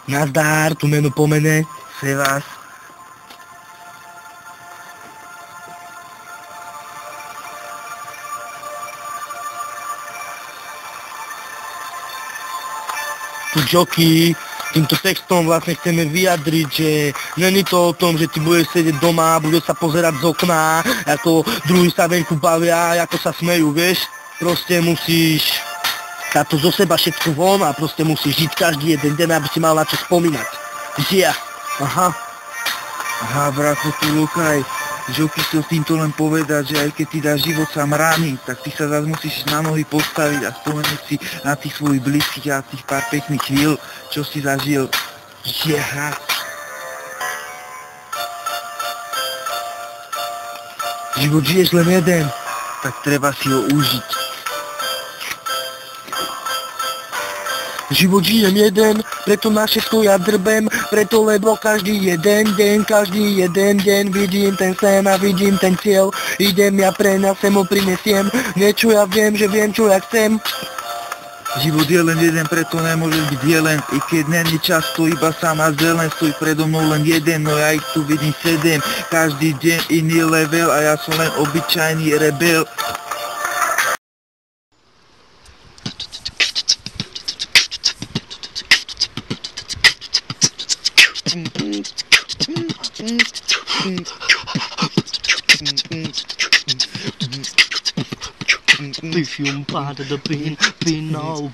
Nazdar, tu meno po mene. Sevas. Tu Joky, týmto textom vlastne chceme vyjadriť, že není to o tom, že ty budeš sedieť doma a budeš sa pozerať z okna, ako druhí sa venku bavia, ako sa smejú, vieš. Proste musíš dať to zo seba všetko von a proste musíš žiť každý jeden deň, aby si mal na čo spomínať. Žia. Aha. Aha, bratko, tu Lokaj. Joky, chcel týmto len povedať, že aj keď ty dáš život sám rány, tak ty sa zase musíš na nohy postaviť a spomenúť si na tých svojich blízkych a tých pár pekných chvíľ, čo si zažil. Žia. Život žiješ len jeden. Tak treba si ho užiť. Život žijem jeden, preto na všetko ja drbem, preto lebo každý jeden deň vidím ten sen a vidím ten cieľ. Idem ja preň sem ho prinesiem, niečo ja viem, že viem čo ja chcem. Život je len jeden, preto nemôže byť jeden, i keď není čas, to iba sám a zelen, stojí predo mnou len jeden, no ja ich tu vidím 7, každý deň iný level a ja som len obyčajný rebel. Lithium part of the pin now.